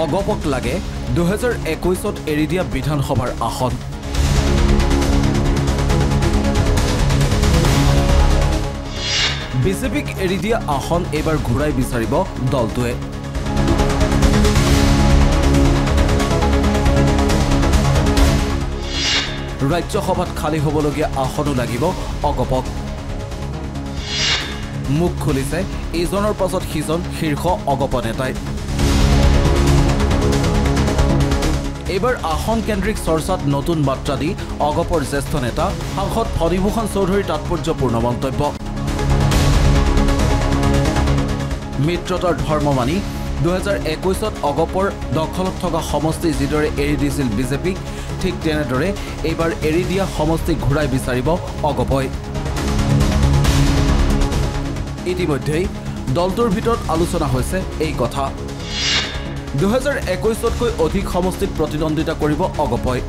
অগপক লাগে 2021 এৰি দিয়া বিধানসভাৰ আসন। বিজেপিক এৰি দিয়া আসন এইবাৰ ঘূৰাই বিচাৰিব দলটোৱে। ৰাজ্যসভাত খালী হ'বলগীয়া আসনো লাগিব অগপক। মুখ খুলিছে ইজনৰ পাছত সিজন শীৰ্ষ অগপ নেতাই। এইবাৰ আসন কেন্দ্ৰিক চৰ্চাত নতুন মাত্ৰা দি অগপৰ জ্যেষ্ঠ নেতা সাংসদ ফণীভূষণ চৌধুৰীৰ তাৎপৰ্যপূৰ্ণ মন্তব্য। মিত্ৰতাৰ ধৰ্ম মানি 2021 অগপৰ দখলত থকা সমষ্টি যিদৰে এৰি দিছিল বিজেপিক, ঠিক তেনেদৰে এইবাৰ এৰি দিয়া সমষ্টি ঘূৰাই বিচাৰিব অগপই। ইতিমধ্যেই দলটোৰ ভিতৰত আলোচনা হৈছে এই কথা। 2021তকৈ অধিক সমষ্টিত প্ৰতিদ্বন্দ্বিতা কৰিব অগপই।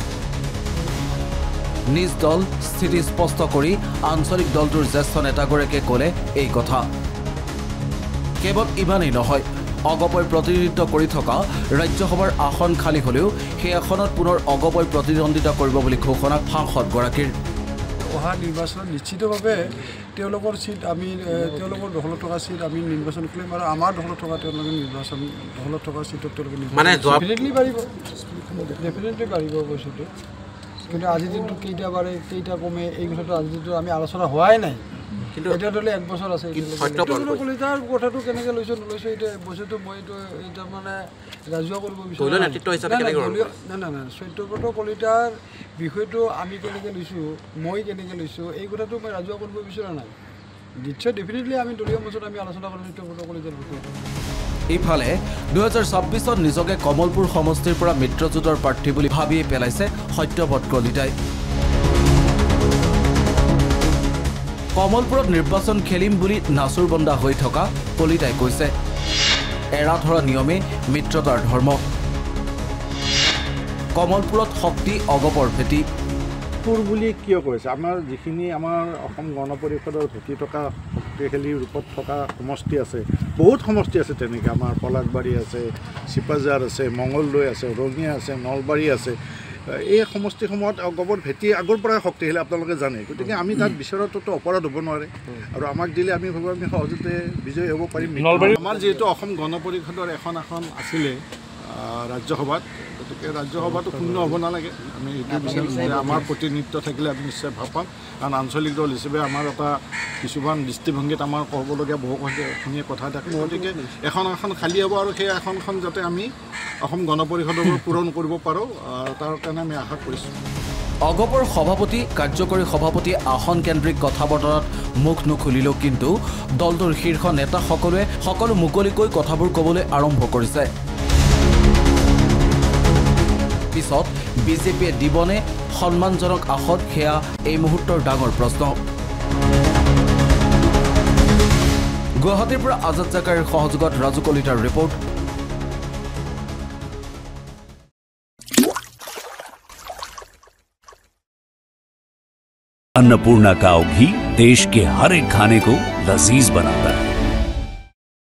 নিজ দল স্থিতি স্পষ্ট কৰি আঞ্চলিক দলটোৰ জ্যেষ্ঠ নেতাগৰাকীয়ে ক'লে এই কথা। কেৱল ইমানেই নহয়, অগপই প্ৰতিনিধিত্ব কৰি থকা ৰাজ্যসভাৰ আসন খালী হ'লেও সেই আসনত পুনৰ অগপই প্ৰতিদ্বন্দ্বিতা কৰিব বুলি ঘোষণা সাংসদগৰাকীৰ। অহা নিৰ্বাচনত নিশ্চিতভাৱে তেওঁলোকৰ চিট আমি তেওঁলোকৰ দখলত থকা চিট আমি নিৰ্বাচন কৰিম আৰু আমাৰ দখলত থকা তেওঁলোকে নিৰ্বাচন দখলত থকা চিটত তেওঁলোকে ডেফিনেটলি বাঢ়িব বস্তুটো। কিন্তু আজিৰ দিনটো কেইটা বাঢ়ে কেইটা কমে এই কথাটো আজিৰ দিনটো আমি আলোচনা হোৱাই নাই। কিন্তু এতিয়া ধৰি 1 বছৰ আছে কলিতাৰ কথাটো কেনেকৈ লৈছোঁ নলৈছোঁ এতিয়া বস্তুটো মই এতিয়া মানে ৰাজহুৱা কৰিব বিচাৰোঁ। নাই সত্যব্ৰত কলিতাৰ বিষয়টো আমি কেনেকৈ লৈছোঁ, মই কেনেকৈ লৈছোঁ, এই কথাটো মই ৰাজহুৱা কৰিব বিচৰা নাই। নিশ্চয় ডেফিনেটলি আমি দলীয় মঞ্চত আমি আলোচনা কৰোঁ সত্যব্ৰত কলিতাৰ বিষয়টো। ইফালে 2026ত নিজকে কমলপুৰ সমষ্টিৰ পৰা মিত্ৰজোঁটৰ প্ৰাৰ্থী বুলি ভাবিয়ে পেলাইছে সত্যব্ৰত কলিতাই। কমলপুৰত নিৰ্বাচন খেলিম বুলি নাচুৰবন্দা হৈ থকা কলিতাই কৈছে, এৰা ধৰা নিয়মে মিত্ৰতাৰ ধৰ্ম। কমলপুৰত শক্তি অগপৰ ভেটি বুলি কিয় কৈছে? আমাৰ যিখিনি আমাৰ অসম গণ পৰিষদৰ ভেটি থকা শক্তিশালী ৰূপত থকা সমষ্টি আছে, বহুত সমষ্টি আছে তেনেকৈ। আমাৰ পলাশবাৰী আছে, চিপাঝাৰ আছে, মঙলদৈ আছে, ৰঙিয়া আছে, নলবাৰী আছে। এই সমষ্টিসমূহত অগপৰ ভেটি আগৰ পৰাই শক্তিশালী আপোনালোকে জানে। গতিকে আমি তাত বিচৰাটোতো অপৰাধ হ'ব নোৱাৰে আৰু আমাক দিলে আমি ভাবোঁ আমি সহজতে বিজয়ী হ'ব পাৰিম। আমাৰ যিহেতু অসম গণ পৰিষদৰ এখন আসন আছিলে ৰাজ্যসভাত, গতিকে ৰাজ্যসভাটো শূন্য হ'ব নালাগে। আমি এইটো বিচাৰোঁ যে আমাৰ প্ৰতিনিধিত্ব থাকিলে আমি নিশ্চয় ভাল পাম। কাৰণ আঞ্চলিক দল হিচাপে আমাৰ এটা কিছুমান দৃষ্টিভংগীত আমাৰ ক'বলগীয়া বহুখিনিয়ে কথা থাকে। গতিকে এখন আসন খালী হ'ব আৰু সেই আসনখন যাতে আমি অসম গণ পৰিষদৰ পূৰণ কৰিব পাৰোঁ তাৰ কাৰণে আমি আশা কৰিছোঁ। অগপৰ সভাপতি কাৰ্যকৰী সভাপতিয়ে আসন কেন্দ্ৰিক কথা বতৰাত মুখ নুখুলিলেও কিন্তু দলটোৰ শীৰ্ষ নেতাসকলে সকলো মুকলিকৈ কথাবোৰ ক'বলৈ আৰম্ভ কৰিছে। পিছত বিজেপিয়ে দিবনে সন্মানজনক আসন, সেয়া এই মুহূৰ্তৰ ডাঙৰ প্ৰশ্ন। গুৱাহাটীৰ পৰা আজাদ জাকাৰীৰ সহযোগত ৰাজু কলিতাৰ ৰিপৰ্ট। अन्नपूर्णा काव घी देश के हर एक खाने को लजीज बनाता है।